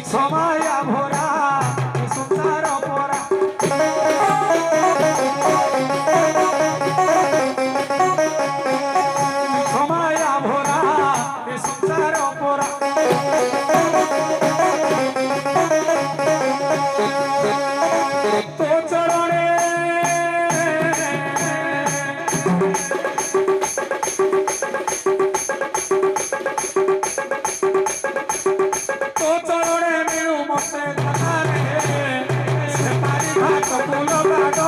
সময় ভরা সংসার পরা সময় ভরা সংসার পরা তো চরণে তো চরণে মিলু মতে থাকারে সে পারি ঘাট ফুল গাডা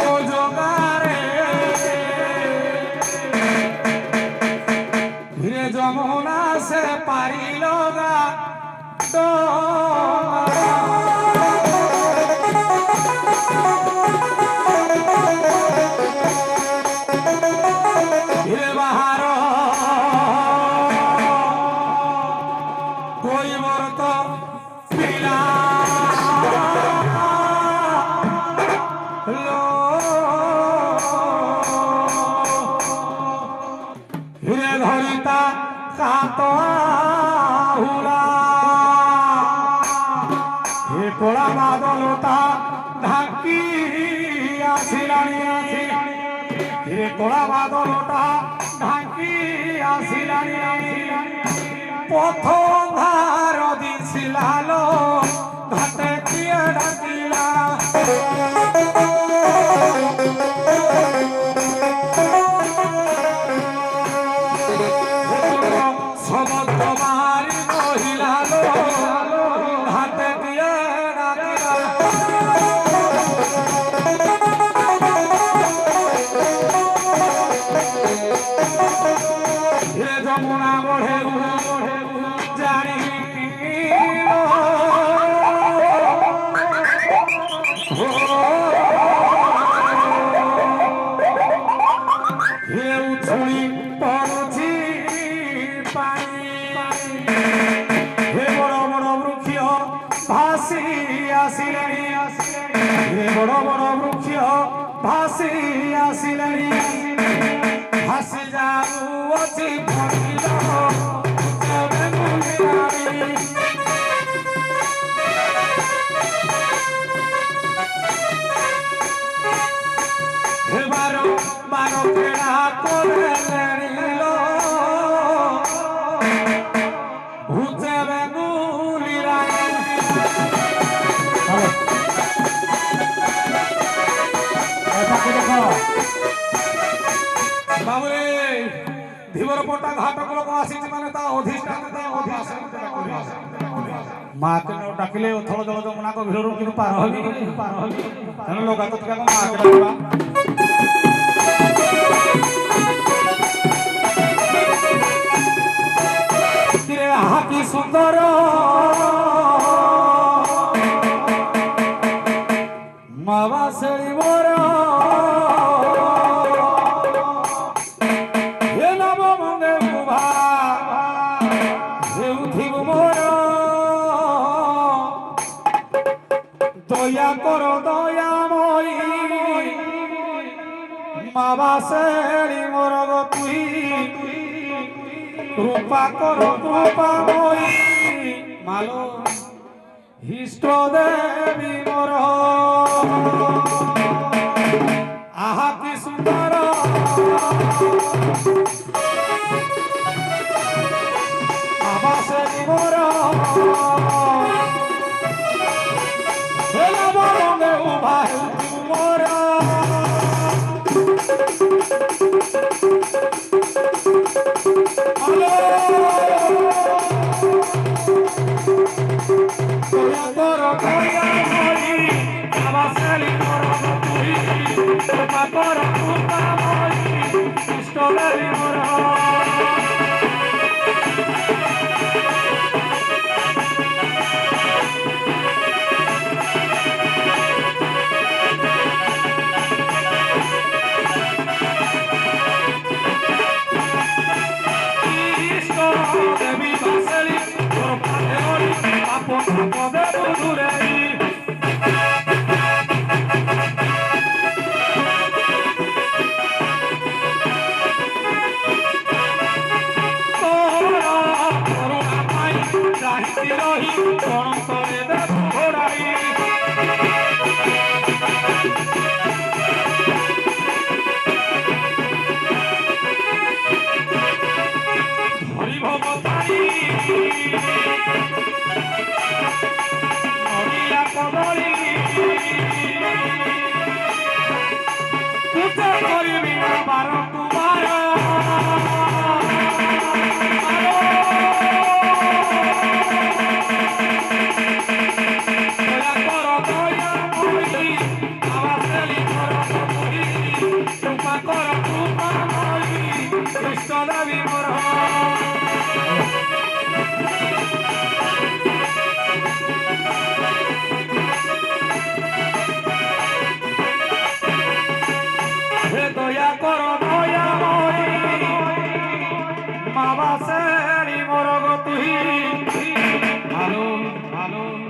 ও জোগারে ধীরে যমুনা সে পারিল গা ধীরে বাহার কৈবর্ত পিলা ধীরে ধরিতা কাতহুলা হে কোলা বাদলতা ঢাকি আসিলানি হে কোলা বাদলতা ঢাকি আসিলানি পথ ধার দিছিলালো ঘাটে দিয়ে ডাকিলা সমুদ্র মারি কহিলালো হাতে দিয়ে ডাকিলা হে যমুনা বঢ়ে জানি হে উছুড়ি পড়ুছি পানি হে বড় বড় বৃক্ষ ভাসি আসিলেনি হে বড় বড় বৃক্ষ ভাসি আসিলেনি ভাসি যাউଅଛି ପଡ଼ିଲ ତବେ ମୁଣ୍ଡିଆରେ ହେ ବାର ବାର ପେଡ଼ା କଲେଣିଲ ଭୂତେ ବେଙ୍ଗୁଲିରାଏ বাবুরে ধীবর পটা ঘাটক লোক আসিছে মানে তা অধিষ্ঠান মাকে ডাকিলে থল জল যমুনা কো ভিড় কিন্তু পার হবি তেন লোক তো টিকা মাকে ডাকবা কিরে আহা কি সুন্দর মাবা সেড়ি মোর দয়া কর দয়াময়ী মাবা সেড়ি মোর তুই কৃপা কর কৃপাময়ী মালো ইষ্ট দেবী মোর আহা কি সুন্দর মাবা সেড়ি মোর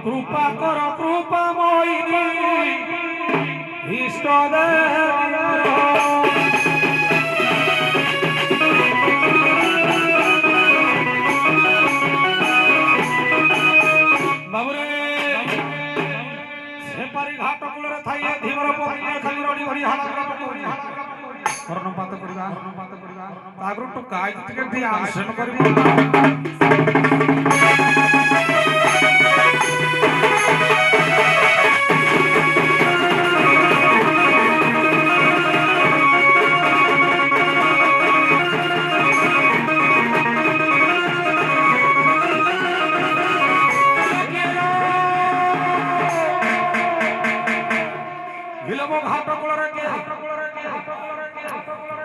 কৃপা কর কৃপাময়ী ইষ্টদেব বাবুরে সেপারি ঘাট কূଳରେ ଥାଇ ଧୀବର ପକ୍ଷୀ ଖାଲି ରଡ଼ି ଘଡ଼ି ହାଲା ପକଉନି କର୍ଣ୍ଣପାତ କରିବା ତାଗରୁ ଟୋକା ଆଇତି ଟିକେ ଧ୍ୟାନ ସେନ କରିବ घाट कूଳରେ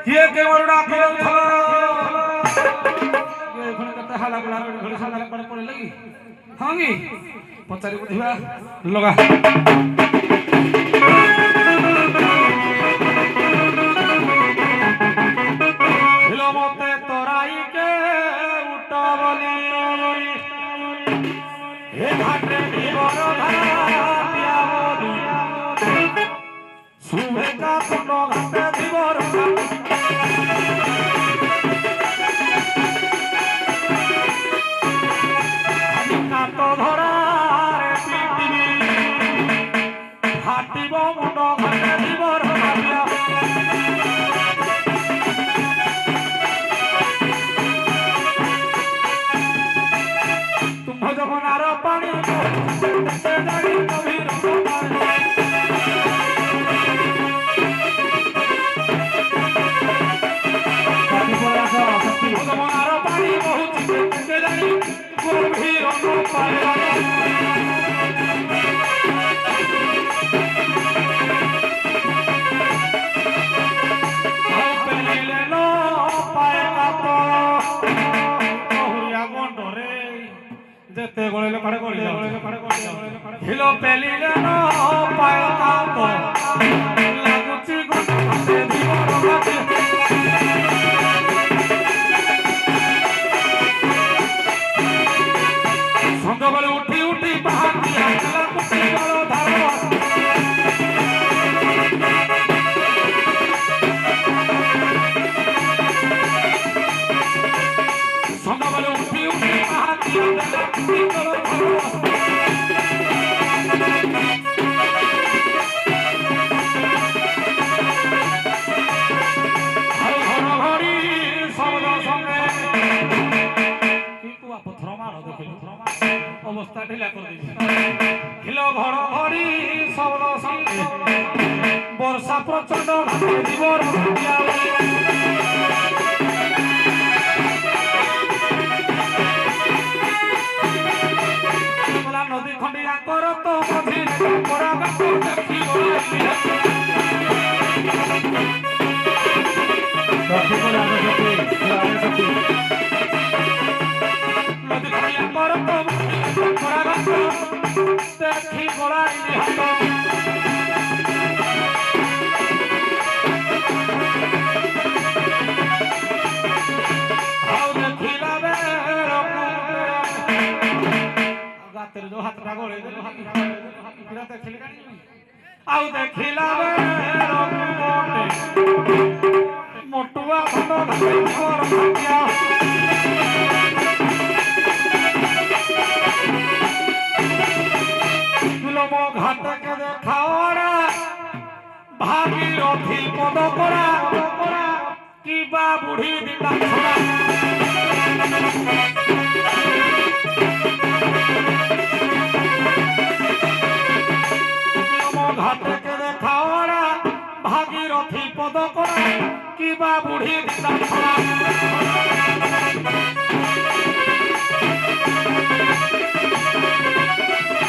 किए के वरडा के थल ये खण कते हाला गुला घड़ी साला पड़ पड़ लगी हां की पचारी बुधिबा लगा हिलो मते तोराई के उठबली हे घाटे धीवर धापिया बोली सुबह का सुनो घाटे धीवर तो धरा रे पीटिबी हाटिब मुंड घाटे धीवर धापिया तुम जगनार पानी जानी गभीर जगनार पानी बहुत जानी गभीर जेते गोळे खडे गोळी हिलो पेलिले नो पाय काप लागुची गुटे दीवर गाती संगबले उठी उठी बहाती आला कुटी बळो धारवा संगबले उठी उठी बहाती आला कुटी बळो धारवा हर घर घड़ी शब्द संगे की कुआ पत्थर मारो देखिलो अवस्था ढिला कर दी हिलो घर घड़ी शब्द संगे वर्षा प्रचंड घाटे दीवर नदी खंडिया कर तो मझी पड़ा गाँव देखी नदी खंडिया कर तो पड़ा गाँव देखी गोलाई हाथ तेरे जो हाथ गोले फिर देखिले कानी आउ देखिला बे मोटुआ खंडो घाटे और भाग्या तुलमो घाट के देखाओड़ा भागीरथी पद करा की बा बुढ़ी दिता छोड़ा घाटे के देखाओड़ा भागीरथी पद करा की बा बुढ़ी दिता छोड़ा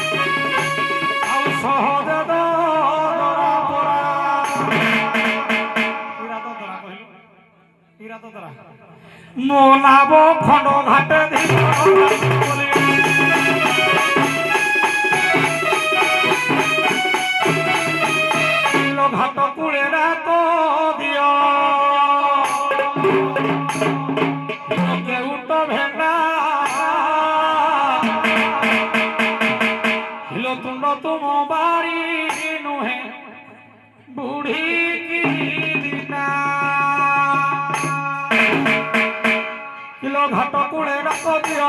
आउ सहज दरा परा इरा तो दरा मोलाबो खंड घाटे धीवर घाट कूले तो दियो केउट भेंगा ବିଲ ଘାଟ କୂଳେ ଡାକ ଦିଅ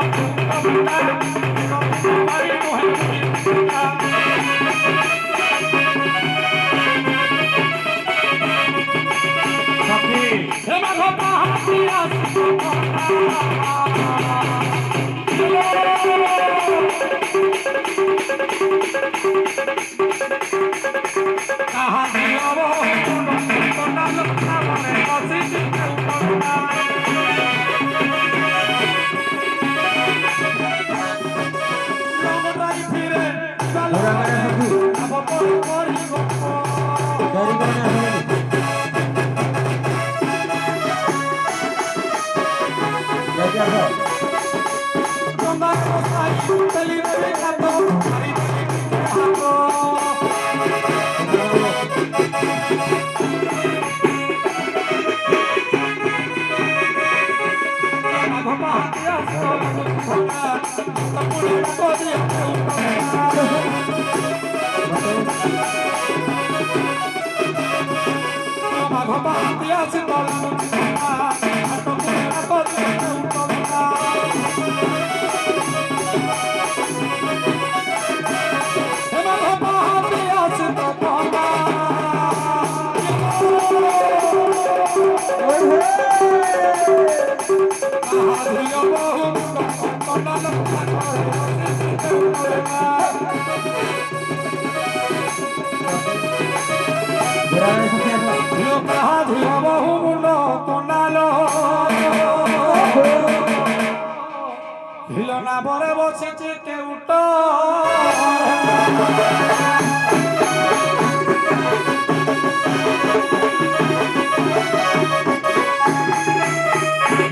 হিলনা পরে বসেছে কেউট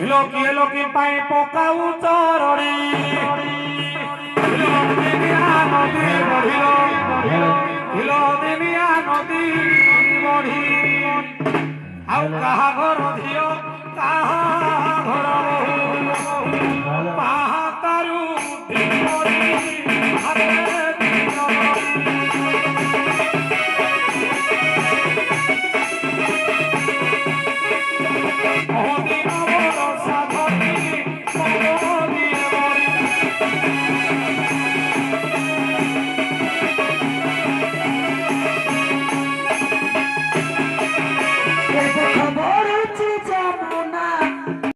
লোকিয়ে লোকি পাই পকাউ চরড়ি নদী বঢ়িল হিলদিনিয়া নদী বঢ়ি ଆଉ କାହା ଘର ଝିଅ କାହା